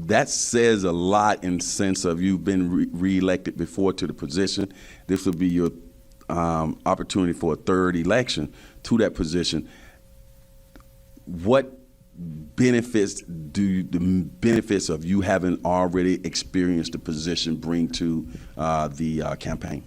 that says a lot in sense of you've been re-elected before to the position. This will be your opportunity for a third election to that position. What benefits do the benefits of you having already experienced the position bring to the campaign?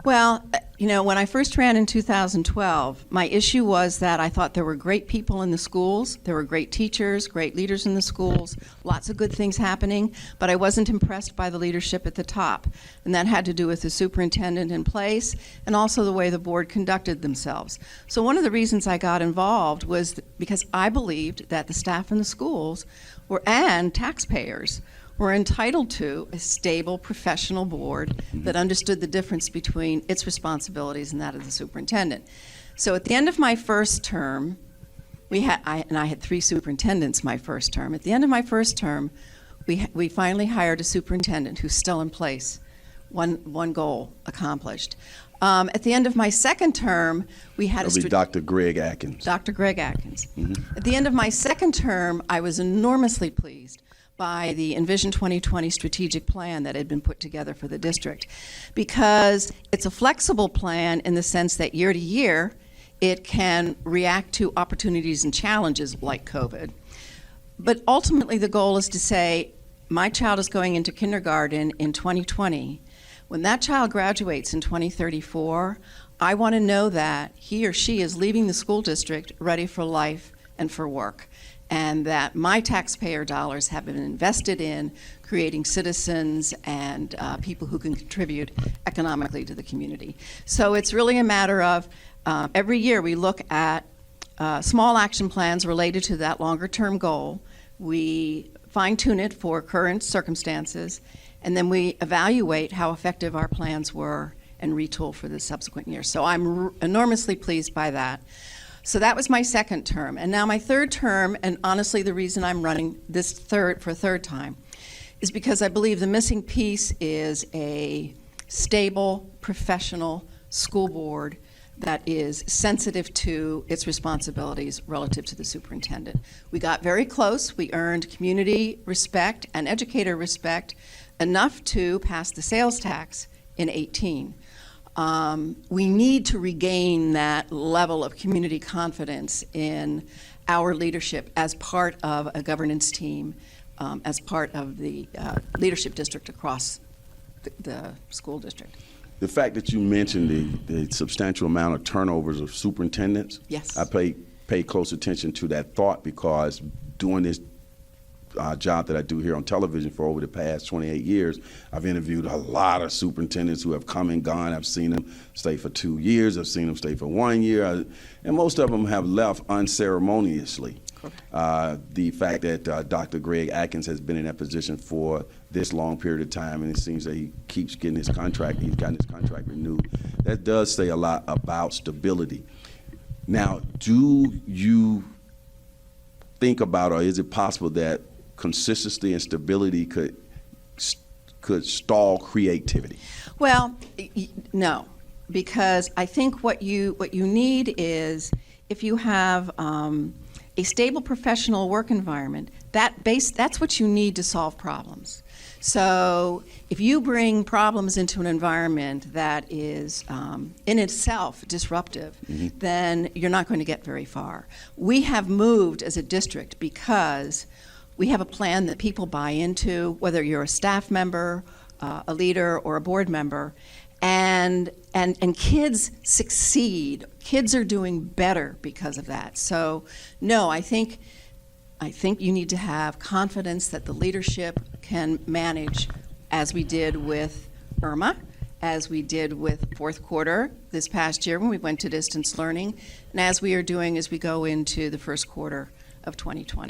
Well, you know, when I first ran in 2012, my issue was that I thought there were great people in the schools, there were great teachers, great leaders in the schools, lots of good things happening, but I wasn't impressed by the leadership at the top. And that had to do with the superintendent in place and also the way the board conducted themselves. So one of the reasons I got involved was because I believed that the staff in the schools and taxpayers were entitled to a stable professional board that understood the difference between its responsibilities and that of the superintendent. So at the end of my first term, I had 3 superintendents my first term. At the end of my first term, we finally hired a superintendent who's still in place, one goal accomplished. At the end of my second term, we had Dr. Greg Atkins. Dr. Greg Atkins. At the end of my second term, I was enormously pleased by the Envision 2020 strategic plan that had been put together for the district, because it's a flexible plan in the sense that year to year it can react to opportunities and challenges like COVID. But ultimately the goal is to say, my child is going into kindergarten in 2020. When that child graduates in 2034, I want to know that he or she is leaving the school district ready for life and for work, and that my taxpayer dollars have been invested in creating citizens and people who can contribute economically to the community. So it's really a matter of every year we look at small action plans related to that longer term goal. We fine-tune it for current circumstances, and then we evaluate how effective our plans were and retool for the subsequent year. So I'm enormously pleased by that. So that was my second term. And now my third term, and honestly the reason I'm running this for a third time, is because I believe the missing piece is a stable, professional school board that is sensitive to its responsibilities relative to the superintendent. We got very close. We earned community respect and educator respect enough to pass the sales tax in 2018. We need to regain that level of community confidence in our leadership as part of a governance team, as part of the leadership district across the school district. The fact that you mentioned the substantial amount of turnovers of superintendents, yes, I pay close attention to that thought, because doing this job that I do here on television for over the past 28 years, I've interviewed a lot of superintendents who have come and gone. I've seen them stay for 2 years. I've seen them stay for 1 year. And most of them have left unceremoniously. The fact that Dr. Greg Atkins has been in that position for this long period of time, and it seems that he keeps getting his contract, he's gotten his contract renewed, that does say a lot about stability. Now, do you think about, or is it possible that consistency and stability could stall creativity? Well, no, because I think what you need is, if you have a stable professional work environment, that's what you need to solve problems. So if you bring problems into an environment that is in itself disruptive, then you're not going to get very far. We have moved as a district because we have a plan that people buy into, whether you're a staff member, a leader, or a board member, and kids succeed. Kids are doing better because of that. So no, I think you need to have confidence that the leadership can manage, as we did with Irma, as we did with fourth quarter this past year when we went to distance learning, and as we are doing as we go into the first quarter of 2020.